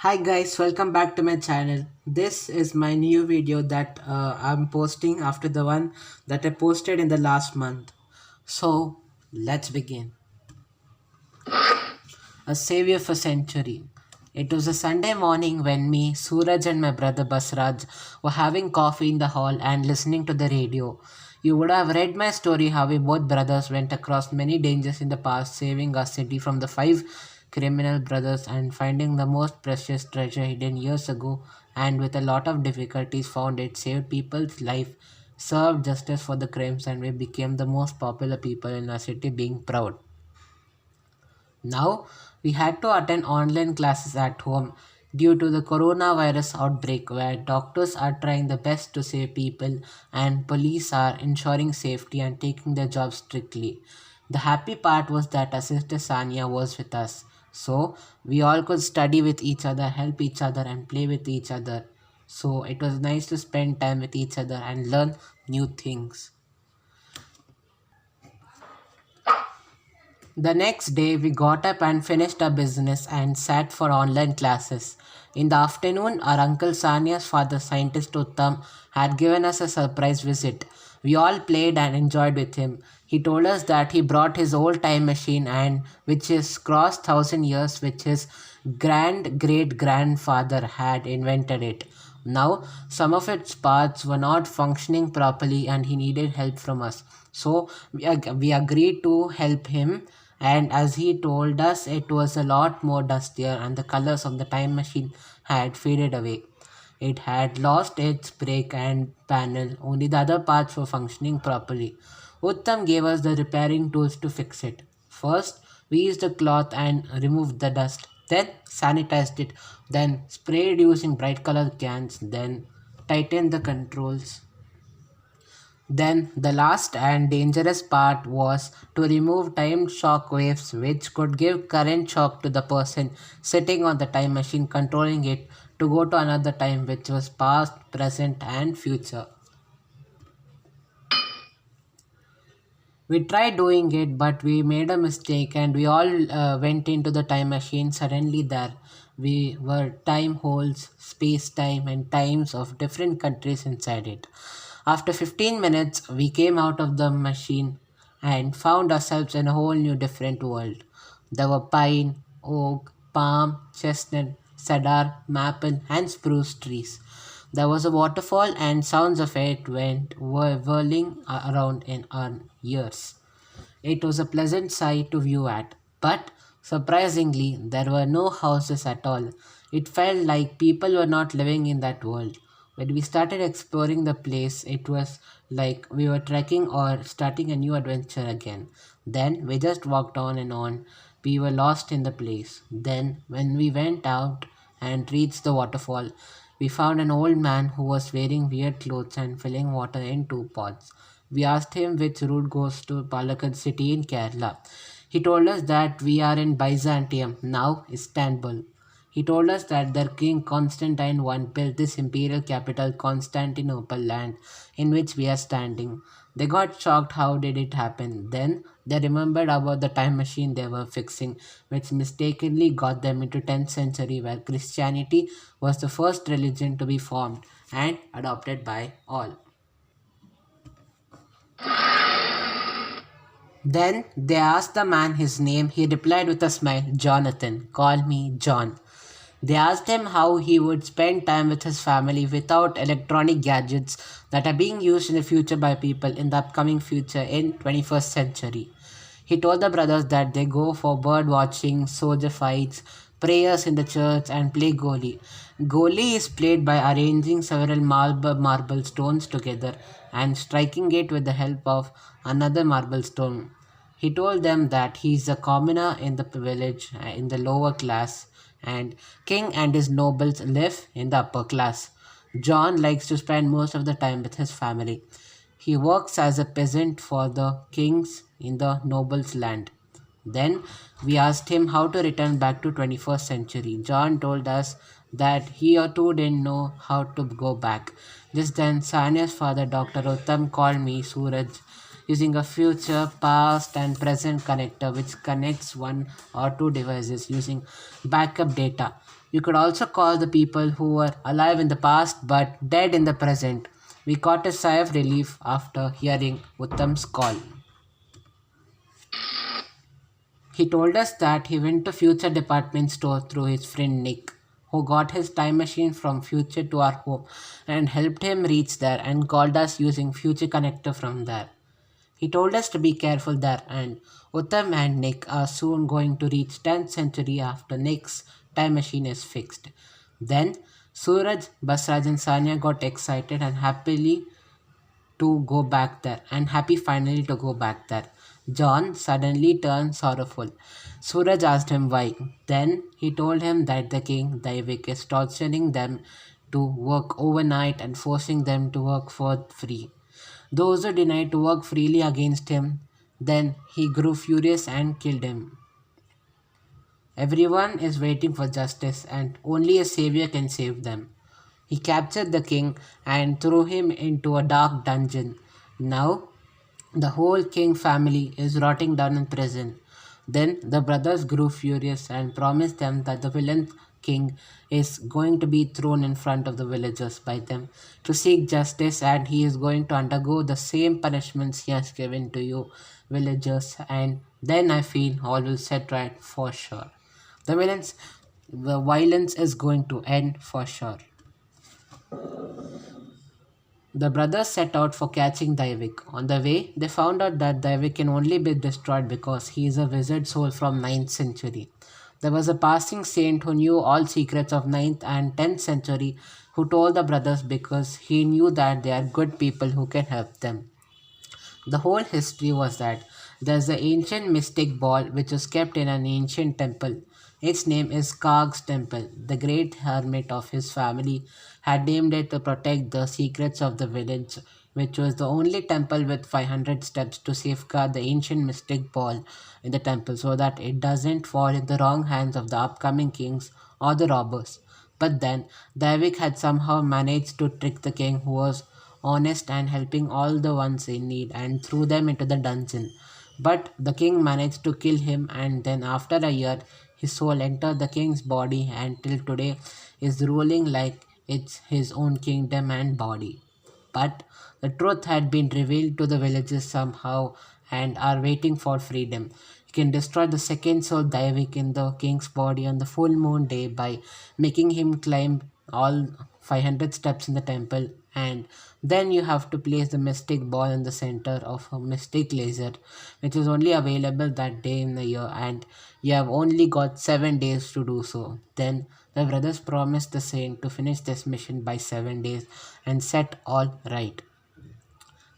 Hi guys, welcome back to my channel. This is my new video that I'm posting after the one that I posted in the last month. So let's begin. A savior for century. It was a Sunday morning when me, Suraj and my brother Basraj were having coffee in the hall and listening to the radio. You would have read my story how we both brothers went across many dangers in the past, saving our city from the five criminal brothers and finding the most precious treasure hidden years ago, and with a lot of difficulties found it, saved people's life, served justice for the crimes, and we became the most popular people in our city, being proud. Now, we had to attend online classes at home due to the coronavirus outbreak, where doctors are trying the best to save people and police are ensuring safety and taking their job strictly. The happy part was that our sister Sanya was with us, so we all could study with each other, help each other, and play with each other. So it was nice to spend time with each other and learn new things. The next day, we got up and finished our business and sat for online classes. In the afternoon, our uncle Sania's father, scientist Uttam, had given us a surprise visit. We all played and enjoyed with him. He told us that he brought his old time machine and which is crossed 1,000 years, which his grand great grandfather had invented it. Now, some of its parts were not functioning properly and he needed help from us. So, we agreed to help him, and as he told us, it was a lot more dustier and the colors of the time machine had faded away. It had lost its brake and panel, only the other parts were functioning properly. Uttam gave us the repairing tools to fix it. First, we used a cloth and removed the dust, then sanitized it, then sprayed using bright colored cans, then tightened the controls. Then the last and dangerous part was to remove time shock waves which could give current shock to the person sitting on the time machine controlling it to go to another time which was past, present and future. We tried doing it, but we made a mistake and we all went into the time machine. Suddenly, there we were time holes, space time, and times of different countries inside it. After 15 minutes, we came out of the machine and found ourselves in a whole new different world. There were pine, oak, palm, chestnut, cedar, maple, and spruce trees. There was a waterfall, and sounds of it were whirling around in our ears. It was a pleasant sight to view at, but surprisingly, there were no houses at all. It felt like people were not living in that world. When we started exploring the place, it was like we were trekking or starting a new adventure again. Then we just walked on and on. We were lost in the place. Then, when we went out and reached the waterfall, we found an old man who was wearing weird clothes and filling water in two pots. We asked him which route goes to Palakkad city in Kerala. He told us that we are in Byzantium, now Istanbul. He told us that their king Constantine I built this imperial capital Constantinople land in which we are standing. They got shocked how did it happen. Then they remembered about the time machine they were fixing, which mistakenly got them into 10th century where Christianity was the first religion to be formed and adopted by all. Then they asked the man his name. He replied with a smile, Jonathan, call me John. They asked him how he would spend time with his family without electronic gadgets that are being used in the future by people in the upcoming future in 21st century. He told the brothers that they go for bird watching, soldier fights, prayers in the church and play goli. Goli is played by arranging several marble stones together and striking it with the help of another marble stone. He told them that he is a commoner in the village in the lower class and king and his nobles live in the upper class. John likes to spend most of the time with his family. He works as a peasant for the kings in the nobles' land. Then we asked him how to return back to 21st century. John told us that he or two didn't know how to go back. Just then Sania's father Dr. Uttam called me Suraj using a future, past and present connector which connects one or two devices using backup data. You could also call the people who were alive in the past but dead in the present. We caught a sigh of relief after hearing Uttam's call. He told us that he went to future department store through his friend Nick, who got his time machine from future to our home and helped him reach there and called us using future connector from there. He told us to be careful there, and Uttam and Nick are soon going to reach 10th century after Nick's time machine is fixed. Then Suraj, Basraj and Sanya got excited and to go back there and happy finally to go back there. John suddenly turned sorrowful. Suraj asked him why. Then he told him that the king, Daivik, is torturing them to work overnight and forcing them to work for free. Those who denied to work freely against him, then he grew furious and killed him. Everyone is waiting for justice, and only a savior can save them. He captured the king and threw him into a dark dungeon. Now, the whole king family is rotting down in prison. Then the brothers grew furious and promised them that the villain king is going to be thrown in front of the villagers by them to seek justice, and he is going to undergo the same punishments he has given to you villagers, and then I feel all will set right for sure. The villains the violence is going to end for sure. The brothers set out for catching Daivik. On the way, they found out that Daivik can only be destroyed because he is a wizard soul from 9th century. There was a passing saint who knew all secrets of 9th and 10th century who told the brothers because he knew that they are good people who can help them. The whole history was that there's an ancient mystic ball which was kept in an ancient temple. Its name is Karg's Temple. The great hermit of his family had named it to protect the secrets of the village, which was the only temple with 500 steps to safeguard the ancient mystic ball in the temple so that it doesn't fall in the wrong hands of the upcoming kings or the robbers. But then, Davik had somehow managed to trick the king, who was honest and helping all the ones in need, and threw them into the dungeon. But the king managed to kill him, and then after a year, his soul entered the king's body and till today is ruling like it's his own kingdom and body. But the truth had been revealed to the villagers somehow and are waiting for freedom. You can destroy the second soul Daivik in the king's body on the full moon day by making him climb all 500 steps in the temple, and then you have to place the mystic ball in the center of a mystic laser which is only available that day in the year, and you have only got 7 days to do so. Then the brothers promised the saint to finish this mission by 7 days and set all right.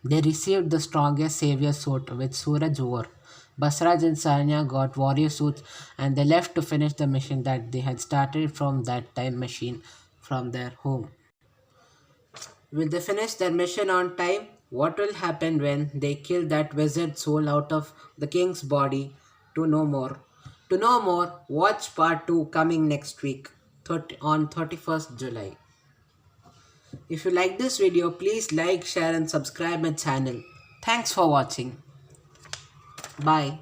They received the strongest savior suit which Suraj wore. Basraj and Sanya got warrior suits and they left to finish the mission that they had started from that time machine from their home. Will they finish their mission on time? What will happen when they kill that wizard soul out of the king's body? To know more. To know more, watch part 2 coming next week on 31st July. If you like this video, please like, share and subscribe my channel. Thanks for watching. Bye.